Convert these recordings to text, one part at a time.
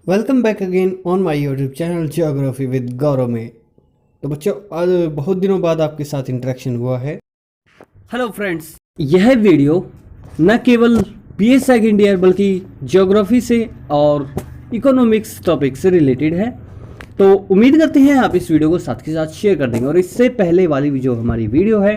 Welcome back again on my YouTube channel geography with Gaurav में। तो बच्चों, आज बहुत दिनों बाद आपके साथ इंटरेक्शन हुआ है। हेलो फ्रेंड्स, यह वीडियो न केवल बीए सेकंड ईयर बल्कि ज्योग्राफी से और इकोनॉमिक्स टॉपिक से रिलेटेड है। तो उम्मीद करते हैं आप इस वीडियो को साथ के साथ शेयर कर देंगे। और इससे पहले वाली जो हमारी वीडियो है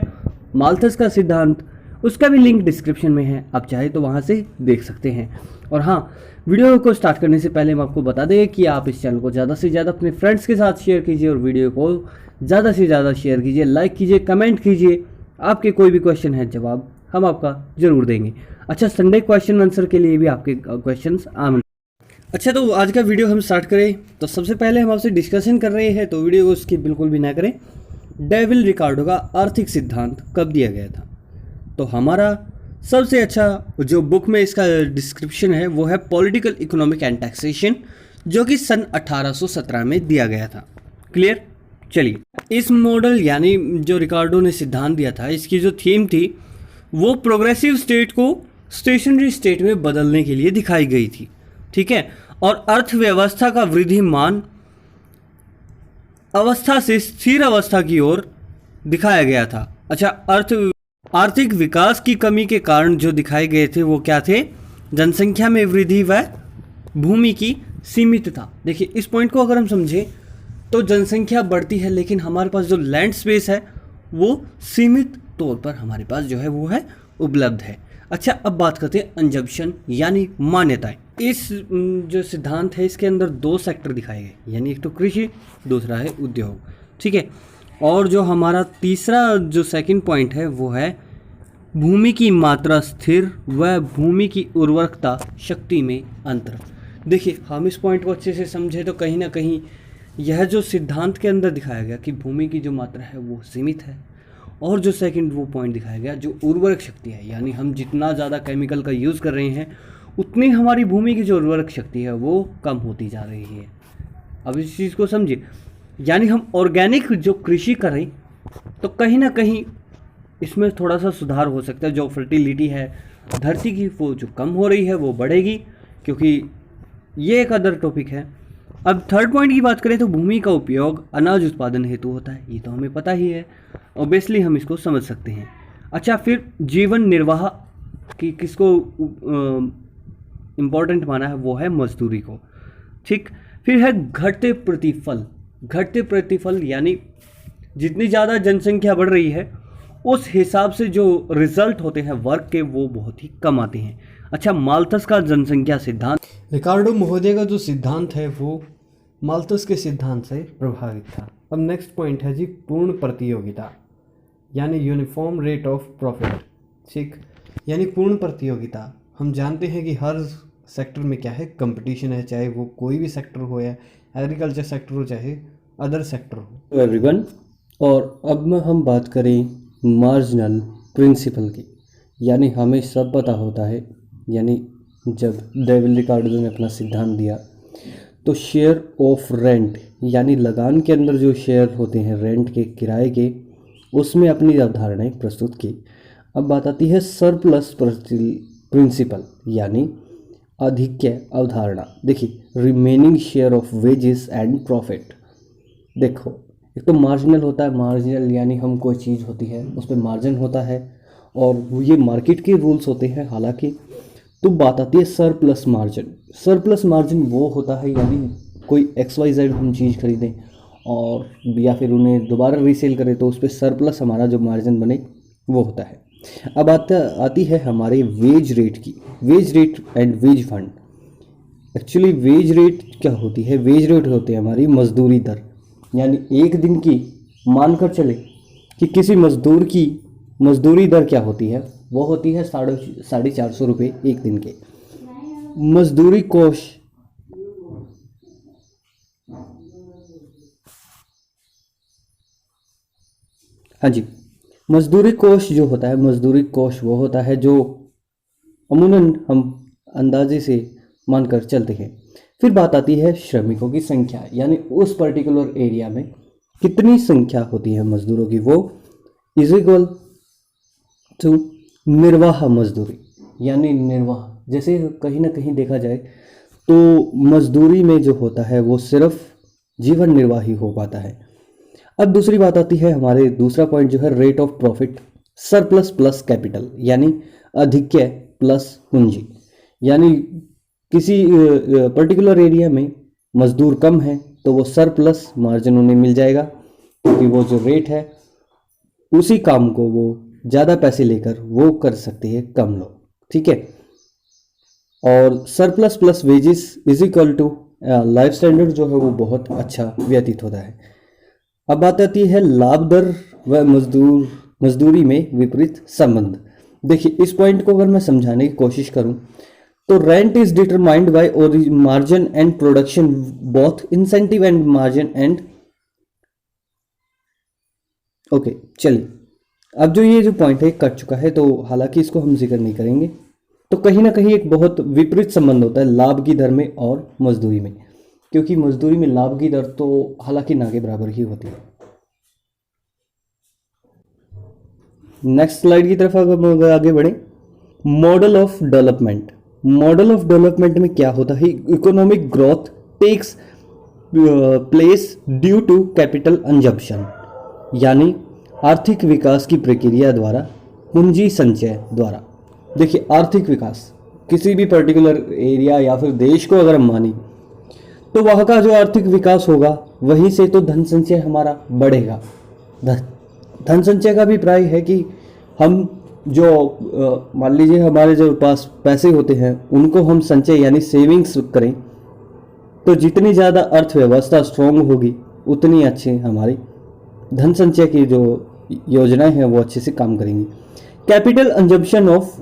माल्थस का सिद्धांत, उसका भी लिंक डिस्क्रिप्शन में है, आप चाहे तो वहाँ से देख सकते हैं। और हाँ, वीडियो को स्टार्ट करने से पहले हम आपको बता दें कि आप इस चैनल को ज़्यादा से ज़्यादा अपने फ्रेंड्स के साथ शेयर कीजिए और वीडियो को ज़्यादा से ज़्यादा शेयर कीजिए, लाइक कीजिए, कमेंट कीजिए। आपके कोई भी क्वेश्चन है जवाब हम आपका ज़रूर देंगे। अच्छा, संडे क्वेश्चन आंसर के लिए भी आपके क्वेश्चंस आम। अच्छा, तो आज का वीडियो हम स्टार्ट करें तो सबसे पहले हम आपसे डिस्कशन कर रहे हैं, तो वीडियो को स्किप बिल्कुल भी ना करें। डेविल रिकार्डो का आर्थिक सिद्धांत कब दिया गया था? तो हमारा सबसे अच्छा जो बुक में इसका डिस्क्रिप्शन है वो है पॉलिटिकल इकोनॉमिक एंड टैक्सेशन, जो कि सन 1817 में दिया गया था। क्लियर? चलिए, इस मॉडल यानी जो रिकार्डो ने सिद्धांत दिया था, इसकी जो थीम थी वो प्रोग्रेसिव स्टेट को स्टेशनरी स्टेट में बदलने के लिए दिखाई गई थी। ठीक है? और अर्थव्यवस्था का वृद्धिमान अवस्था से स्थिर अवस्था की ओर दिखाया गया था। अच्छा, आर्थिक विकास की कमी के कारण जो दिखाए गए थे वो क्या थे? जनसंख्या में वृद्धि व भूमि की सीमितता। देखिए, इस पॉइंट को अगर हम समझें तो जनसंख्या बढ़ती है लेकिन हमारे पास जो लैंड स्पेस है वो सीमित तौर पर हमारे पास जो है वो है उपलब्ध है। अच्छा, अब बात करते हैं अंजम्पशन यानी मान्यताएं। इस जो सिद्धांत है इसके अंदर दो सेक्टर दिखाए गए, यानी एक तो कृषि, दूसरा है उद्योग। ठीक है? और जो हमारा तीसरा जो सेकंड पॉइंट है वो है भूमि की मात्रा स्थिर व भूमि की उर्वरकता शक्ति में अंतर। देखिए, हम इस पॉइंट को अच्छे से समझे तो कहीं ना कहीं यह जो सिद्धांत के अंदर दिखाया गया कि भूमि की जो मात्रा है वो सीमित है, और जो सेकंड वो पॉइंट दिखाया गया जो उर्वरक शक्ति है, यानी हम जितना ज़्यादा केमिकल का यूज़ कर रहे हैं उतनी हमारी भूमि की जो उर्वरक शक्ति है वो कम होती जा रही है। अब इस चीज़ को समझिए, यानी हम ऑर्गेनिक जो कृषि करें तो कहीं ना कहीं इसमें थोड़ा सा सुधार हो सकता है। जो फर्टिलिटी है धरती की वो जो कम हो रही है वो बढ़ेगी, क्योंकि ये एक अदर टॉपिक है। अब थर्ड पॉइंट की बात करें तो भूमि का उपयोग अनाज उत्पादन हेतु होता है, ये तो हमें पता ही है, ऑब्वियसली हम इसको समझ सकते हैं। अच्छा, फिर जीवन निर्वाह की किसको इम्पोर्टेंट माना है वो है मजदूरी को। ठीक? फिर है घटते प्रतिफल। घटते प्रतिफल यानी जितनी ज़्यादा जनसंख्या बढ़ रही है उस हिसाब से जो रिजल्ट होते हैं वर्क के वो बहुत ही कम आते हैं। अच्छा, माल्थस का जनसंख्या सिद्धांत। रिकार्डो महोदय का जो सिद्धांत है वो माल्थस के सिद्धांत से प्रभावित था। अब नेक्स्ट पॉइंट है जी पूर्ण प्रतियोगिता यानी यूनिफॉर्म रेट ऑफ प्रॉफिट। ठीक? यानी पूर्ण प्रतियोगिता, हम जानते हैं कि हर सेक्टर में क्या है, कंपटीशन है, चाहे वो कोई भी सेक्टर हो या एग्रीकल्चर सेक्टर हो चाहे अदर सेक्टर हो। एवरीवन, और अब हम बात करें मार्जिनल प्रिंसिपल की, यानी हमें सब पता होता है, यानी जब डेविल रिकार्डो ने अपना सिद्धांत दिया तो शेयर ऑफ रेंट यानी लगान के अंदर जो शेयर होते हैं रेंट के, किराए के, उसमें अपनी अवधारणाएं प्रस्तुत की। अब बात आती है सरप्लस प्रिंसिपल यानी आधिक्य अवधारणा। देखिए, remaining share of wages and profit. देखो, एक तो मार्जिनल होता है, मार्जिनल यानी हम कोई चीज़ होती है उस पर मार्जिन होता है और ये मार्केट के रूल्स होते हैं हालांकि। तो बात आती है सरप्लस मार्जिन। सरप्लस मार्जिन वो होता है यानी कोई XYZ हम चीज़ खरीदें और या फिर उन्हें दोबारा रीसेल करें तो उस पर सरप्लस हमारा जो मार्जिन बने वो होता है। अब आती है हमारे वेज रेट की, wage rate and wage fund. Actually wage rate क्या होती है? वेज रेट होती है हमारी मजदूरी दर, यानी एक दिन की मानकर चले कि किसी मजदूर की मजदूरी दर क्या होती है, वो होती है 450 रुपये एक दिन के। मजदूरी कोष हाँ जी, मजदूरी कोष जो होता है, मजदूरी कोष वो होता है जो अमूमन हम अंदाजे से मानकर चलते हैं। फिर बात आती है श्रमिकों की संख्या, यानी उस पर्टिकुलर एरिया में कितनी संख्या होती है मजदूरों की, वो इज इक्वल टू निर्वाह मजदूरी। यानी निर्वाह, जैसे कहीं ना कहीं देखा जाए तो मजदूरी में जो होता है वो सिर्फ जीवन निर्वाह ही हो पाता है। अब दूसरी बात आती है, हमारे दूसरा पॉइंट जो है rate of profit surplus plus capital, यानी अधिक्य प्लस पूंजी। यानी किसी पर्टिकुलर एरिया में मजदूर कम है तो वो सरप्लस मार्जिन उन्हें मिल जाएगा, क्योंकि वो जो रेट है उसी काम को वो ज़्यादा पैसे लेकर वो कर सकते हैं कम लोग, ठीक है। और surplus plus wages is equal to life standard जो है वो बहुत अच्छा व्यतीत होता है। अब बात आती है लाभ दर व मजदूरी में विपरीत संबंध। देखिए, इस पॉइंट को अगर मैं समझाने की कोशिश करूं तो rent is determined by margin and production, both incentive and margin and okay. चलिए, अब जो ये जो पॉइंट है कट चुका है, तो हालांकि इसको हम जिक्र नहीं करेंगे। तो कहीं ना कहीं एक बहुत विपरीत संबंध होता है लाभ की दर में और मजदूरी में, क्योंकि मजदूरी में लाभ की दर तो हालांकि ना के बराबर ही होती है। नेक्स्ट स्लाइड की तरफ अगर आगे बढ़े, model of development. Model of development में क्या होता है, economic growth takes place due to capital consumption, यानी आर्थिक विकास की प्रक्रिया द्वारा, पूंजी संचय द्वारा। देखिए, आर्थिक विकास किसी भी पर्टिकुलर एरिया या फिर देश को अगर हम माने तो वहाँ का जो आर्थिक विकास होगा वहीं से तो धन संचय हमारा बढ़ेगा। धन संचय का भी प्राय है कि हम जो मान लीजिए हमारे जो पास पैसे होते हैं उनको हम संचय यानी सेविंग्स करें, तो जितनी ज़्यादा अर्थव्यवस्था स्ट्रॉन्ग होगी उतनी अच्छी हमारी धन संचय की जो योजनाएं हैं वो अच्छे से काम करेंगी। Capital consumption of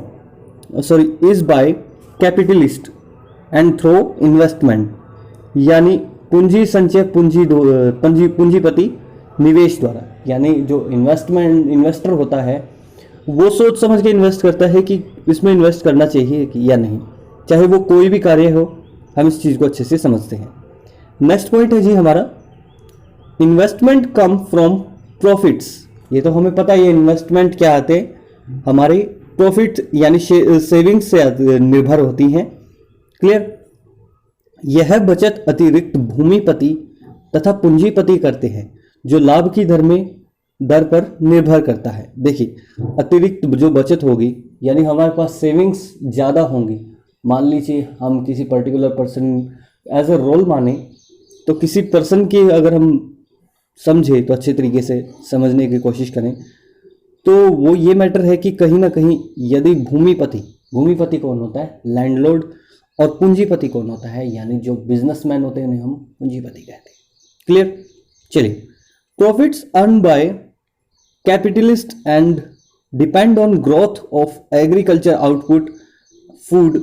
is by capitalist and through investment, यानी पूंजी संचय पूंजीपति निवेश द्वारा। यानी जो इन्वेस्टर होता है वो सोच समझ के इन्वेस्ट करता है कि इसमें इन्वेस्ट करना चाहिए कि या नहीं, चाहे वो कोई भी कार्य हो, हम इस चीज़ को अच्छे से समझते हैं। नेक्स्ट पॉइंट है जी हमारा, इन्वेस्टमेंट कम फ्रॉम प्रॉफिट्स। ये तो हमें पता है, ये इन्वेस्टमेंट क्या आते हैं, हमारे प्रॉफिट यानी सेविंग्स से निर्भर होती हैं। क्लियर। यह बचत अतिरिक्त भूमिपति तथा पूंजीपति करते हैं, जो लाभ की दर पर निर्भर करता है। देखिए, अतिरिक्त जो बचत होगी यानी हमारे पास सेविंग्स ज़्यादा होंगी। मान लीजिए हम किसी particular person as a role माने, तो किसी पर्सन की अगर हम समझे तो अच्छे तरीके से समझने की कोशिश करें तो वो ये मैटर है कि कहीं ना कहीं यदि भूमिपति कौन होता है, लैंडलॉर्ड, और पूंजीपति कौन होता है, यानी जो बिजनेसमैन होते हैं उन्हें हम पूंजीपति कहते हैं। क्लियर। चलिए, profits earn by capitalist and depend on growth of agriculture output food.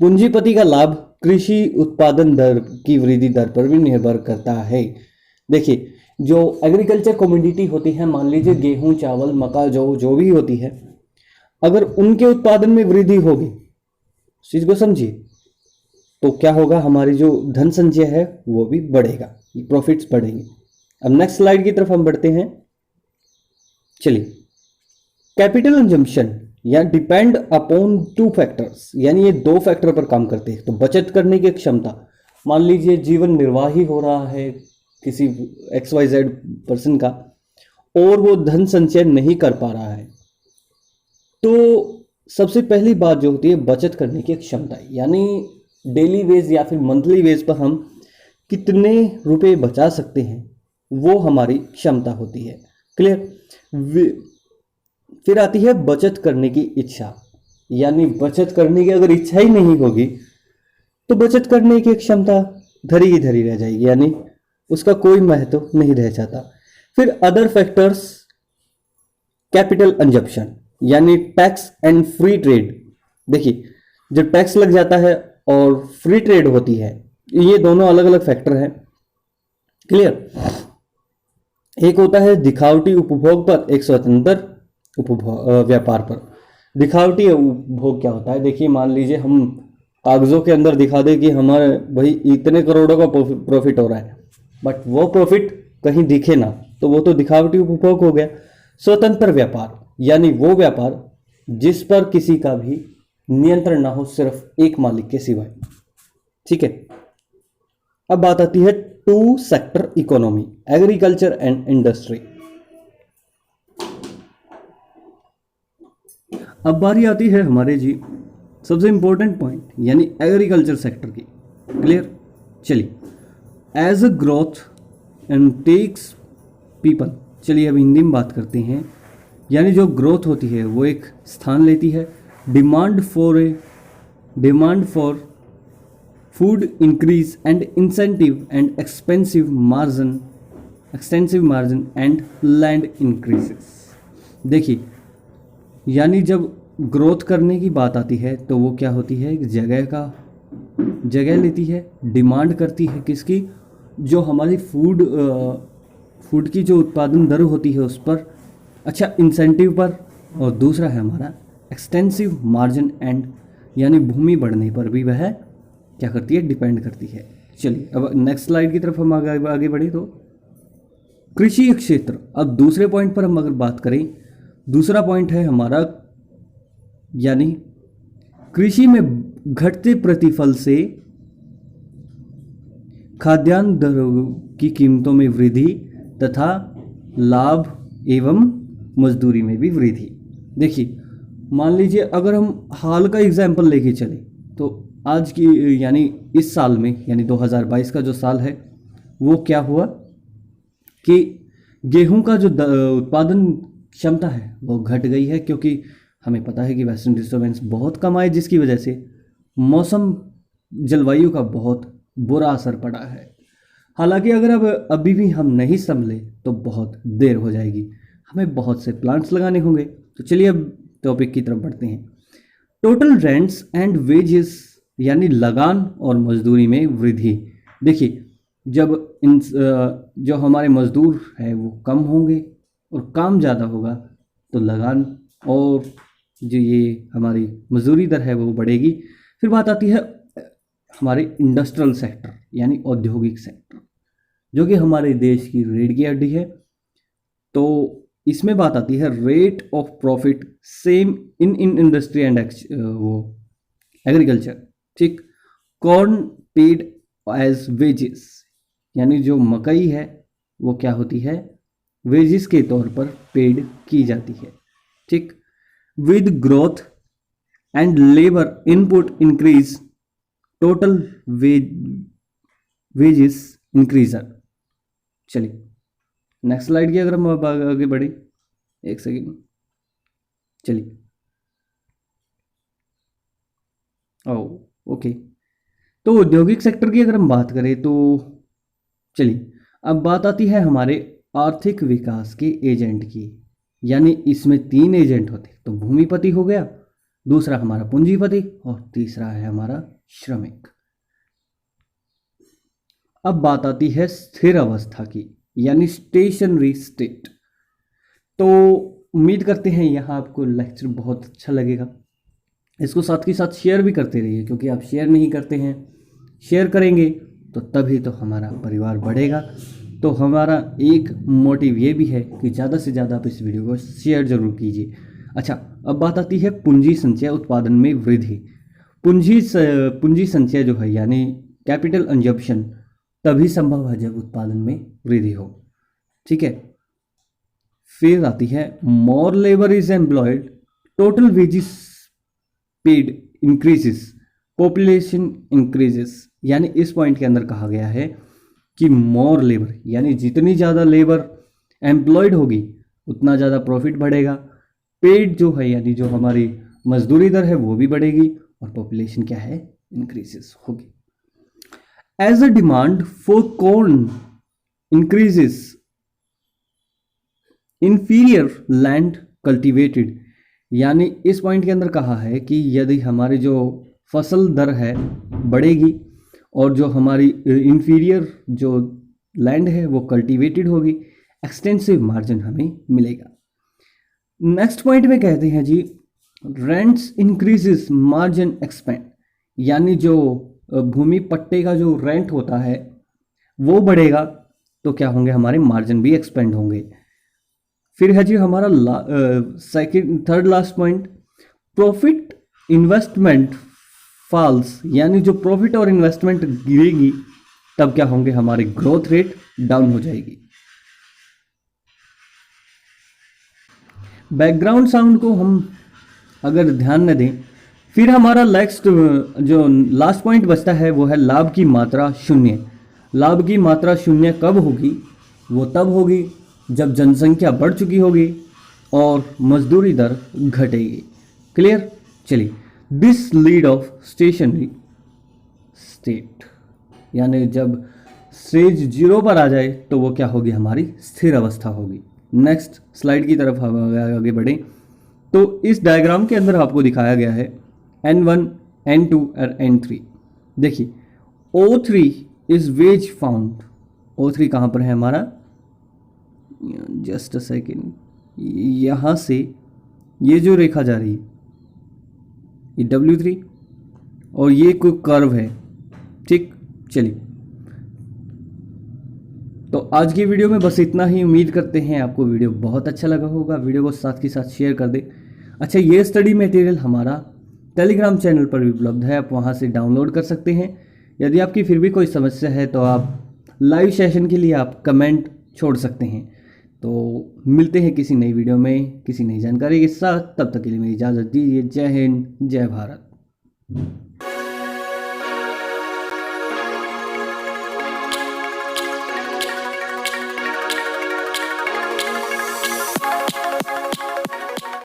पूंजीपति का लाभ कृषि उत्पादन दर की वृद्धि दर पर भी निर्भर करता है। देखिए, जो एग्रीकल्चर कमोडिटी होती है, मान लीजिए गेहूं, चावल, मक्का, जो भी होती है, अगर उनके उत्पादन में वृद्धि होगी, इस चीज को समझिए, तो क्या होगा, हमारी जो धन संचय है वो भी बढ़ेगा, प्रॉफिट्स बढ़ेंगे। अब नेक्स्ट स्लाइड की तरफ हम बढ़ते हैं। चलिए, कैपिटल कंजम्पशन या डिपेंड अपॉन टू फैक्टर्स, यानी ये दो फैक्टर पर काम करते हैं। तो बचत करने की क्षमता, मान लीजिए जीवन निर्वाह ही हो रहा है किसी XYZ पर्सन का और वो धन संचय नहीं कर पा रहा है, तो सबसे पहली बात जो होती है बचत करने की क्षमता, यानी डेली वेज या फिर मंथली वेज पर हम कितने रुपए बचा सकते हैं, वो हमारी क्षमता होती है। क्लियर। फिर आती है बचत करने की इच्छा, यानी बचत करने की अगर इच्छा ही नहीं होगी तो बचत करने की क्षमता धरी की धरी रह जाएगी, यानी उसका कोई महत्व नहीं रह जाता। फिर अदर फैक्टर्स, कैपिटल कंजम्पशन यानी टैक्स एंड फ्री ट्रेड। देखिए, जब टैक्स लग जाता है और फ्री ट्रेड होती है, ये दोनों अलग अलग फैक्टर हैं। क्लियर। एक होता है दिखावटी उपभोग पर, एक स्वतंत्र व्यापार पर। दिखावटी उपभोग क्या होता है, देखिए मान लीजिए हम कागजों के अंदर दिखा दे कि हमारे भाई इतने करोड़ों का प्रॉफिट हो रहा है, बट वो प्रॉफिट कहीं दिखे ना, तो वो तो दिखावटी उपभोग हो गया। स्वतंत्र व्यापार यानी वो व्यापार जिस पर किसी का भी नियंत्रण ना हो सिर्फ एक मालिक के सिवाय। ठीक है, अब बात आती है two sector economy, agriculture and industry. अब बारी आती है हमारे जी सबसे इंपॉर्टेंट पॉइंट यानी एग्रीकल्चर सेक्टर की। क्लियर, चलिए, as a growth and takes people, चलिए अब हिंदी में बात करते हैं। यानी जो ग्रोथ होती है वो एक स्थान लेती है, demand for food increase and incentive and extensive margin and land increases. देखिए, यानी जब ग्रोथ करने की बात आती है तो वो क्या होती है, जगह लेती है, डिमांड करती है किसकी, जो हमारी फूड की जो उत्पादन दर होती है उस पर, अच्छा इंसेंटिव पर, और दूसरा है हमारा एक्सटेंसिव मार्जिन एंड यानी भूमि बढ़ने पर भी वह क्या करती है, डिपेंड करती है। चलिए अब नेक्स्ट स्लाइड की तरफ हम आगे बढ़े तो कृषि क्षेत्र। अब दूसरे पॉइंट पर हम अगर बात करें, दूसरा पॉइंट है हमारा यानी कृषि में घटते प्रतिफल से खाद्यान्न दरों की कीमतों में वृद्धि तथा लाभ एवं मजदूरी में भी वृद्धि। देखिए, मान लीजिए अगर हम हाल का एग्जाम्पल लेके चले तो आज की यानी इस साल में यानी 2022 का जो साल है वो क्या हुआ कि गेहूं का जो उत्पादन क्षमता है वो घट गई है, क्योंकि हमें पता है कि वेस्टर्न डिस्टर्बेंस बहुत कम आए, जिसकी वजह से मौसम जलवायु का बहुत बुरा असर पड़ा है। हालांकि अगर अब अभी भी हम नहीं संभले तो बहुत देर हो जाएगी, हमें बहुत से प्लांट्स लगाने होंगे। तो चलिए अब टॉपिक की तरफ बढ़ते हैं। टोटल रेंट्स एंड वेजेस यानी लगान और मजदूरी में वृद्धि। देखिए, जब जो हमारे मजदूर है वो कम होंगे और काम ज़्यादा होगा तो लगान और जो ये हमारी मजदूरी दर है वो बढ़ेगी। फिर बात आती है हमारे इंडस्ट्रियल सेक्टर यानी औद्योगिक सेक्टर, जो कि हमारे देश की रीढ़ की हड्डी है। तो इसमें बात आती है rate of profit same in industry and वो एग्रीकल्चर। ठीक, कॉर्न पेड एज वेजेस यानी जो मकई है वो क्या होती है, वेजेस के तौर पर पेड की जाती है। ठीक, with growth and labour input increase total wages increaser. चलिए नेक्स्ट स्लाइड की अगर हम आगे बढ़े, एक सेकेंड, चलिए ओके। तो औद्योगिक सेक्टर की अगर हम बात करें तो चलिए अब बात आती है हमारे आर्थिक विकास के एजेंट की। यानी इसमें 3 एजेंट होते, तो भूमिपति हो गया, दूसरा हमारा पूंजीपति और तीसरा है हमारा श्रमिक। अब बात आती है स्थिर अवस्था की यानी स्टेशनरी स्टेट। तो उम्मीद करते हैं यहाँ आपको लेक्चर बहुत अच्छा लगेगा। इसको साथ के साथ शेयर भी करते रहिए, क्योंकि आप शेयर नहीं करते हैं, शेयर करेंगे तो तभी तो हमारा परिवार बढ़ेगा। तो हमारा एक मोटिव ये भी है कि ज़्यादा से ज़्यादा आप इस वीडियो को शेयर जरूर कीजिए। अच्छा, अब बात आती है पूंजी संचय उत्पादन में वृद्धि। पूंजी संचय जो है यानी कैपिटल इंजेक्शन तभी संभव है जब उत्पादन में वृद्धि हो। ठीक है, फिर आती है more labour is employed, total wages paid increases, population increases. यानी इस पॉइंट के अंदर कहा गया है कि मोर लेबर यानी जितनी ज़्यादा लेबर एम्प्लॉयड होगी उतना ज़्यादा प्रॉफिट बढ़ेगा, पेड जो है यानी जो हमारी मजदूरी दर है वो भी बढ़ेगी, और पॉपुलेशन क्या है, इंक्रीजेस होगी। As a demand for corn increases, inferior land cultivated. यानी इस पॉइंट के अंदर कहा है कि यदि हमारी जो फसल दर है बढ़ेगी और जो हमारी इंफीरियर जो लैंड है वो कल्टीवेटेड होगी, एक्सटेंसिव मार्जिन हमें मिलेगा। नेक्स्ट पॉइंट में कहते हैं जी रेंट्स इंक्रीजेस मार्जिन एक्सपेंड। यानी जो भूमि पट्टे का जो रेंट होता है वो बढ़ेगा तो क्या होंगे, हमारे मार्जिन भी एक्सपेंड होंगे। फिर है जी हमारा third last point, profit investment falls, यानी जो प्रॉफिट और इन्वेस्टमेंट गिरेगी तब क्या होंगे, हमारी ग्रोथ रेट डाउन हो जाएगी। बैकग्राउंड साउंड को हम अगर ध्यान न दें, फिर हमारा नेक्स्ट जो लास्ट पॉइंट बचता है वो है लाभ की मात्रा शून्य। लाभ की मात्रा शून्य कब होगी, वो तब होगी जब जनसंख्या बढ़ चुकी होगी और मजदूरी दर घटेगी। क्लियर? चलिए, this lead of stationery state, यानी जब स्टेज 0 पर आ जाए तो वो क्या होगी, हमारी स्थिर अवस्था होगी। नेक्स्ट स्लाइड की तरफ हम आगे बढ़ें तो इस डायग्राम के अंदर आपको दिखाया गया है N1, N2 और N3। देखिए O3 is veg found. O3 कहाँ पर है हमारा, जस्ट अ सेकेंड, यहाँ से ये जो रेखा जा रही है ये W3 और ये कोई कर्व है, ठीक। चलिए, तो आज की वीडियो में बस इतना ही। उम्मीद करते हैं आपको वीडियो बहुत अच्छा लगा होगा। वीडियो को साथ के साथ शेयर कर दे। अच्छा, ये स्टडी मटेरियल हमारा टेलीग्राम चैनल पर भी उपलब्ध है, आप वहाँ से डाउनलोड कर सकते हैं। यदि आपकी फिर भी कोई समस्या है तो आप लाइव सेशन के लिए आप कमेंट छोड़ सकते हैं। तो मिलते हैं किसी नई वीडियो में किसी नई जानकारी के साथ, तब तक के लिए मेरी इजाज़त दीजिए। जय हिंद, जय भारत।